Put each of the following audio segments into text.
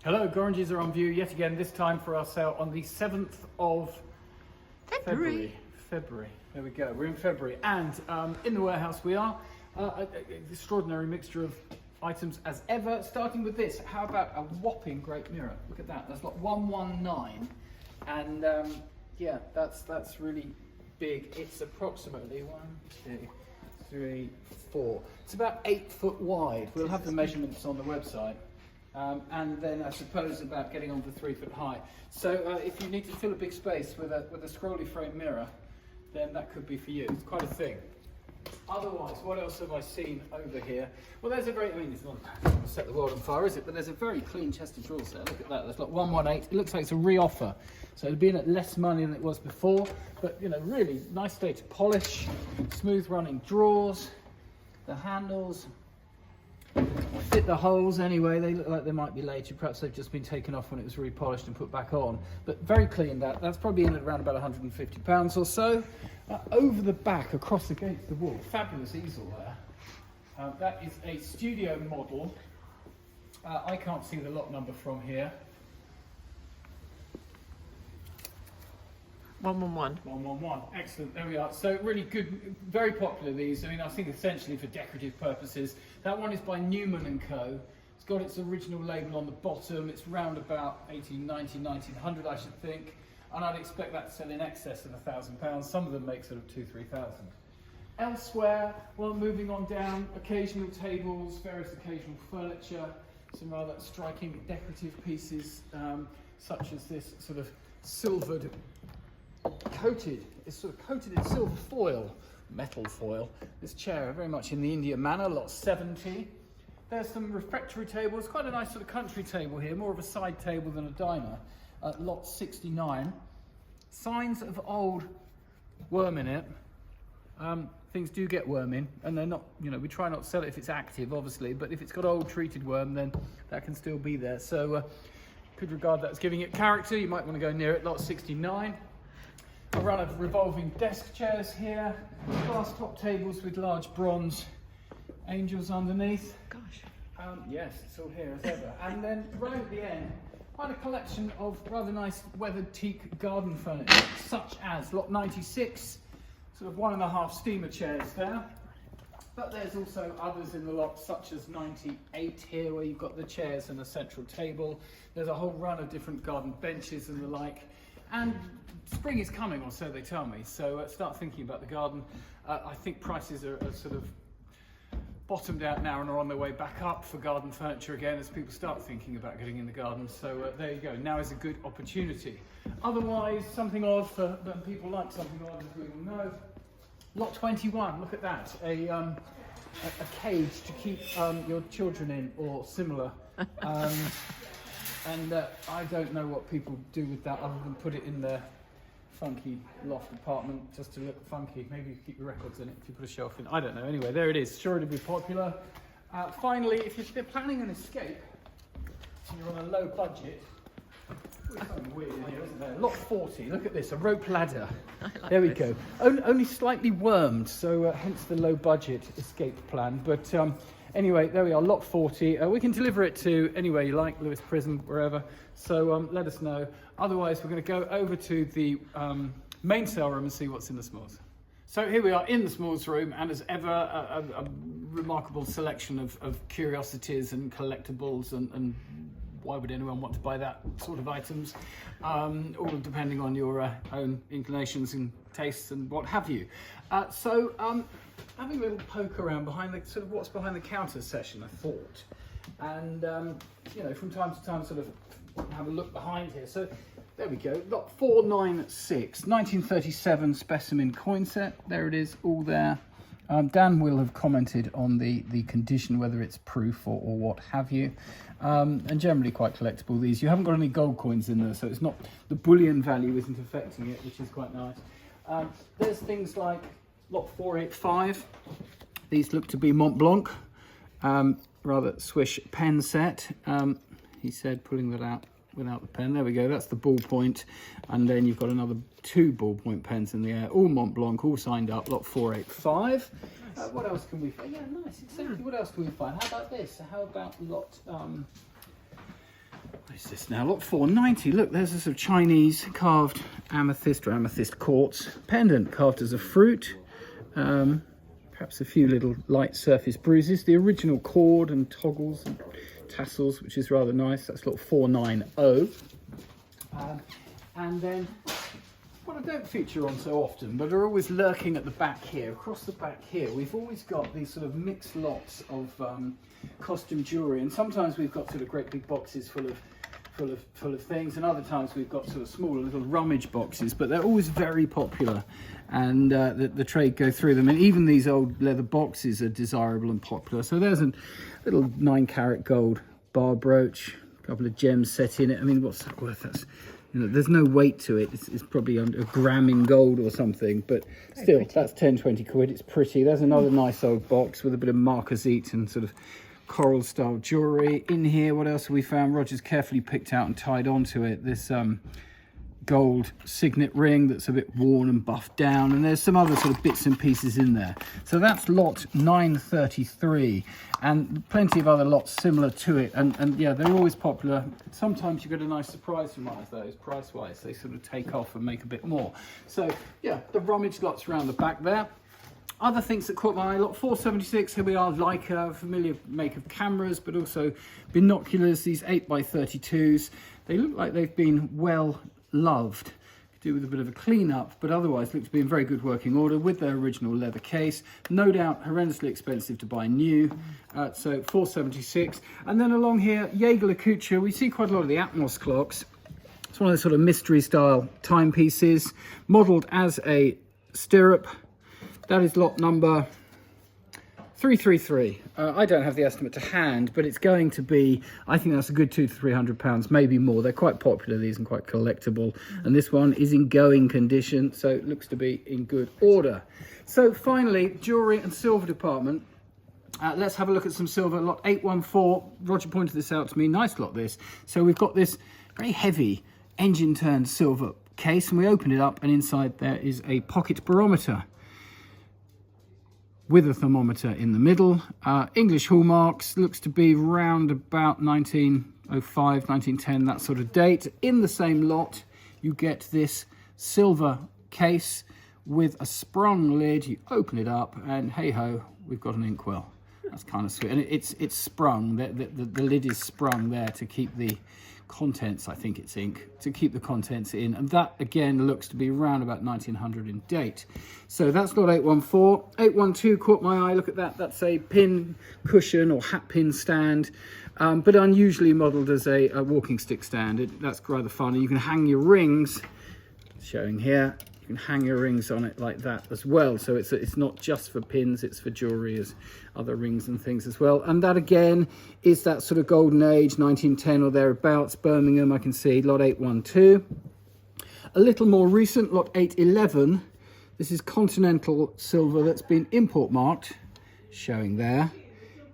Hello, Gorringes are on view yet again, this time for our sale on the 7th of February. There we go, we're in February. And in the warehouse we are. An extraordinary mixture of items as ever, starting with this. How about a whopping great mirror? Look at that, that's like 119. And yeah, that's really big. It's approximately 1, 2, 3, 4. It's about 8 foot wide. We'll have the measurements on the website. And then I suppose about getting on to 3 foot high. So if you need to fill a big space with a scrolly frame mirror, then that could be for you. It's quite a thing. Otherwise, what else have I seen over here? Well, there's a very, I mean, it's not going to set the world on fire, is it? But there's a very clean chest of drawers there. Look at that. There's like 118. It looks like it's a re-offer. So it'd been at less money than it was before. But, you know, really nice state of polish, smooth running drawers, the handles fit the holes anyway. They look like they might be later. Perhaps they've just been taken off when it was repolished and put back on. But very clean. That's probably in at around about £150 or so. Over the back, across against the wall, fabulous easel there. That is a studio model. I can't see the lot number from here. 111. 111. Excellent. There we are. So really good, very popular these. I mean, I think essentially for decorative purposes. That one is by Newman & Co. It's got its original label on the bottom. It's round about 1890, 1900, I should think. And I'd expect that to sell in excess of £1,000. Some of them make sort of 2,000–3,000. Elsewhere, well, moving on down, occasional tables, various occasional furniture, some rather striking decorative pieces, such as this sort of silvered, coated, it's sort of coated in silver foil, metal foil. This chair, very much in the India manner, lot 70. There's some refectory tables, quite a nice sort of country table here, more of a side table than a diner. Lot 69. Signs of old worm in it. Things do get worm in, and they're not, you know, we try not to sell it if it's active, obviously, but if it's got old treated worm, then that can still be there. So could regard that as giving it character. You might want to go near it. Lot 69. A run of revolving desk chairs here. Glass top tables with large bronze angels underneath. Gosh. Yes, it's all here as ever. And then right at the end, quite a collection of rather nice weathered teak garden furniture, such as lot 96, sort of 1.5 steamer chairs there. But there's also others in the lot, such as 98 here, where you've got the chairs and a central table. There's a whole run of different garden benches and the like. And spring is coming, or so they tell me, so start thinking about the garden. I think prices are sort of bottomed out now and are on their way back up for garden furniture again as people start thinking about getting in the garden. So there you go, now is a good opportunity. Otherwise, something odd for when people like something odd, as we all know. Lot 21, look at that, a cage to keep your children in or similar. And I don't know what people do with that other than put it in their funky loft apartment just to look funky. Maybe you keep your records in it if you put a shelf in. I don't know. Anyway, there it is. Sure it'll be popular. Finally, if you're planning an escape and you're on a low budget, there's something weird in here, isn't there? Lot 40. Look at this, a rope ladder. Like there we this. go. Only slightly wormed, so hence the low budget escape plan. But anyway, there we are, lot 40. We can deliver it to anywhere you like, Lewis Prison, wherever. So let us know. Otherwise, we're going to go over to the main sale room and see what's in the smalls. So here we are in the smalls room, and as ever, a remarkable selection of curiosities and collectibles, and why would anyone want to buy that sort of items? All depending on your own inclinations and tastes and what have you. So having a little poke around behind the sort of what's behind the counter session, I thought, and you know, from time to time, sort of have a look behind here. So there we go. Lot 496, 1937 specimen coin set. There it is, all there. Dan will have commented on the condition, whether it's proof or what have you. And generally quite collectible, these. You haven't got any gold coins in there, so it's not, the bullion value isn't affecting it, which is quite nice. There's things like lot 485. These look to be Mont Blanc, rather swish pen set. He said, pulling that out without the pen. There we go, that's the ballpoint. And then you've got another 2 ballpoint pens in the air, all Mont Blanc, all signed up, lot 485. Nice. What else can we find? Yeah, nice, exactly. What else can we find? How about this? How about lot, I is this now? Lot 490. Look, there's a sort of Chinese carved amethyst or amethyst quartz pendant carved as a fruit. Perhaps a few little light surface bruises. The original cord and toggles and tassels, which is rather nice. That's lot 490. And then what I don't feature on so often, but are always lurking at the back here, across the back here, we've always got these sort of mixed lots of costume jewellery, and sometimes we've got sort of great big boxes full of things, and other times we've got sort of smaller little rummage boxes, but they're always very popular, and the trade go through them, and even these old leather boxes are desirable and popular. So there's a little 9-carat gold bar brooch, a couple of gems set in it. I mean, what's that worth? That's, you know, there's no weight to it. It's probably under a gram in gold or something, but still, that's 10-20 quid. It's pretty. There's another nice old box with a bit of marquisite and sort of coral style jewellery. In here, what else have we found? Roger's carefully picked out and tied onto it this gold signet ring that's a bit worn and buffed down, and there's some other sort of bits and pieces in there. So that's lot 933, and plenty of other lots similar to it, and yeah, they're always popular. Sometimes you get a nice surprise from one of those price wise. They sort of take off and make a bit more. So yeah, the rummage lots around the back there. Other things that caught my eye, lot 476, here we are, Leica, familiar make of cameras, but also binoculars, these 8x32s. They look like they've been well loved. Could do with a bit of a clean up, but otherwise look to be in very good working order with their original leather case. No doubt horrendously expensive to buy new, so 476. And then along here, Jaeger LeCoultre, we see quite a lot of the Atmos clocks. It's one of those sort of mystery style timepieces, modelled as a stirrup. That is lot number 333. I don't have the estimate to hand, but it's going to be, I think that's a good £200 to £300, maybe more. They're quite popular, these, and quite collectible. And this one is in going condition, so it looks to be in good order. So finally, jewellery and silver department. Let's have a look at some silver. Lot 814, Roger pointed this out to me, nice lot this. So we've got this very heavy engine turned silver case, and we open it up, and inside there is a pocket barometer with a thermometer in the middle. English hallmarks, looks to be round about 1905, 1910, that sort of date. In the same lot, you get this silver case with a sprung lid. You open it up and hey ho, we've got an inkwell. That's kind of sweet. And it's sprung, the lid is sprung there to keep the contents, I think it's ink, to keep the contents in, and that again looks to be around about 1900 in date. So that's lot 814. 812 caught my eye. Look at that, that's a pin cushion or hat pin stand, but unusually modelled as a walking stick stand. That's rather fun, and you can hang your rings, showing here, you can hang your rings on it like that as well. So it's not just for pins, it's for jewellery as other rings and things as well. And that again is that sort of golden age, 1910 or thereabouts, Birmingham, I can see, lot 812. A little more recent, lot 811. This is Continental Silver that's been import marked, showing there.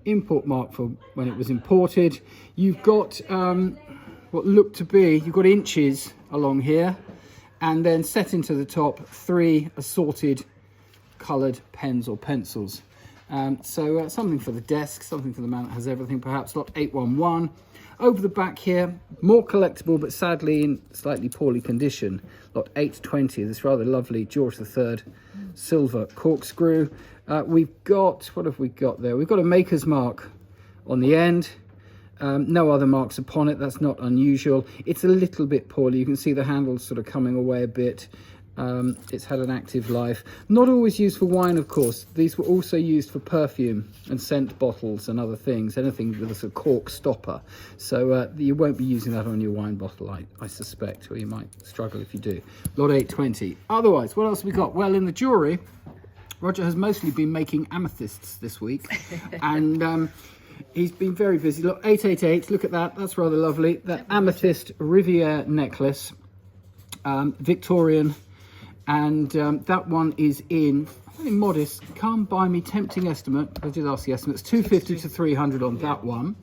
Import mark for when it was imported. You've got what look to be, you've got inches along here, and then set into the top 3 assorted coloured pens or pencils. So something for the desk, something for the man that has everything, perhaps. Lot 811. Over the back here, more collectible, but sadly in slightly poorly condition. Lot 820, this rather lovely George III silver corkscrew. We've got, what have we got there? We've got a maker's mark on the end. No other marks upon it, that's not unusual. It's a little bit poorly, you can see the handle's sort of coming away a bit. It's had an active life. Not always used for wine, of course. These were also used for perfume and scent bottles and other things, anything with a sort of cork stopper. So you won't be using that on your wine bottle, I suspect, or you might struggle if you do. Lot 820. Otherwise, what else have we got? Well, in the jewellery, Roger has mostly been making amethysts this week, and he's been very busy. Look, 888, look at that, that's rather lovely. That amethyst Riviera necklace, Victorian, and that one is in very modest, can't buy me, tempting estimate. I did ask the estimates, 250 to 300 on that one.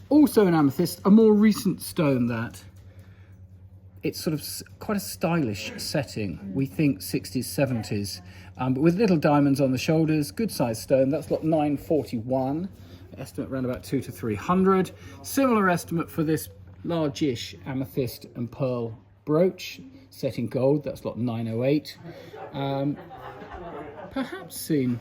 Also an amethyst, a more recent stone that. It's sort of quite a stylish setting. We think 60s, 70s, but with little diamonds on the shoulders, good sized stone. That's lot 941. Estimate around about 200 to 300. Similar estimate for this largish amethyst and pearl brooch set in gold. That's lot 908. Perhaps seen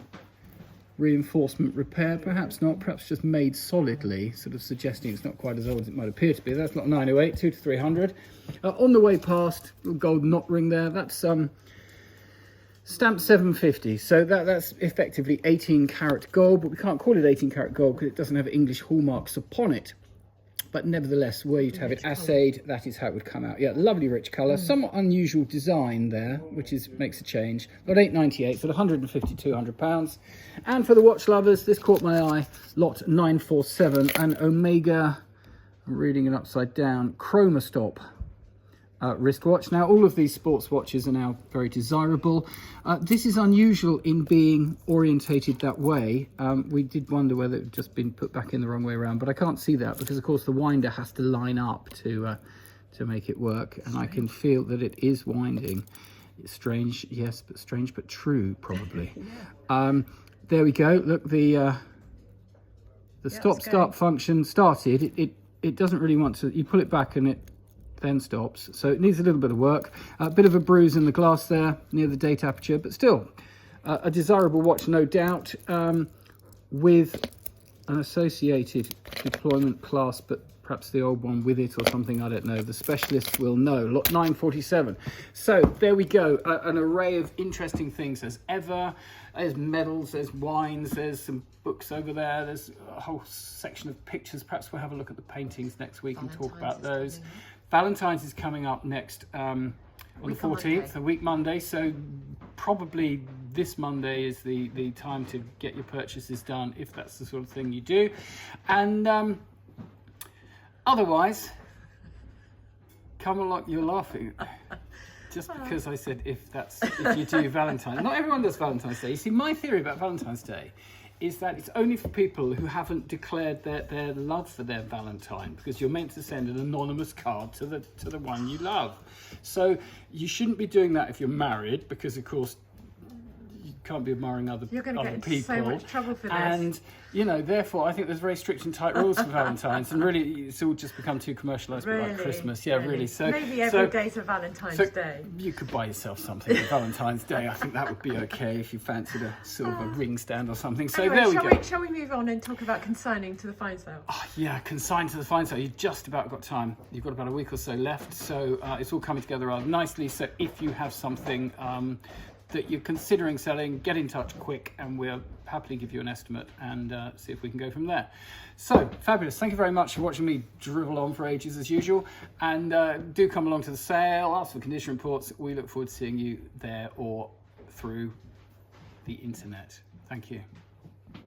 reinforcement repair, perhaps not, perhaps just made solidly, sort of suggesting it's not quite as old as it might appear to be. That's lot 908, 2 to 300. On the way past, little gold knot ring there. That's stamped 750, so that's effectively 18 karat gold, but we can't call it 18 karat gold because it doesn't have English hallmarks upon it. But nevertheless, were you to have it assayed, that is how it would come out. Yeah, lovely rich colour, somewhat unusual design there, which makes a change. Lot 898, so 150, 200 pounds. And for the watch lovers, this caught my eye, lot 947, an Omega, I'm reading it upside down, Chromastop wristwatch. Now, all of these sports watches are now very desirable. This is unusual in being orientated that way. We did wonder whether it had just been put back in the wrong way around, but I can't see that because, of course, the winder has to line up to make it work, and I can feel that it is winding. It's strange, yes, but strange but true, probably. There we go. Look, the stop-start function started. It doesn't really want to. You pull it back and it then stops, so it needs a little bit of work. A bit of a bruise in the glass there near the date aperture, but still a desirable watch, no doubt, with an associated deployment clasp, but perhaps the old one with it or something, I don't know. The specialists will know. Lot 947. So there we go, an array of interesting things as ever. There's medals, there's wines, there's some books over there, there's a whole section of pictures. Perhaps we'll have a look at the paintings next week and talk about those. Valentine's is coming up next on the 14th, a week Monday, so probably this Monday is the time to get your purchases done, if that's the sort of thing you do. And otherwise, come along, you're laughing. Just because I said if you do Valentine's. Not everyone does Valentine's Day. You see, my theory about Valentine's Day is that it's only for people who haven't declared their love for their Valentine, because you're meant to send an anonymous card to the one you love. So you shouldn't be doing that if you're married, because of course you can't be admiring other people. You're going to get into so much trouble for this. And you know, therefore, I think there's very strict and tight rules for Valentine's, and really, it's all just become too commercialised, really? Like Christmas. Yeah, really. So maybe every day's a Valentine's Day. You could buy yourself something for Valentine's Day. I think that would be okay if you fancied a silver ring stand or something. So anyway, there we go. Shall we move on and talk about consigning to the fine sale? Oh, yeah, consign to the fine sale. You've just about got time. You've got about a week or so left, so it's all coming together rather nicely. So if you have something that you're considering selling, get in touch quick and we'll happily give you an estimate and see if we can go from there. So, fabulous. Thank you very much for watching me drivel on for ages as usual. And do come along to the sale, ask for condition reports. We look forward to seeing you there or through the internet. Thank you.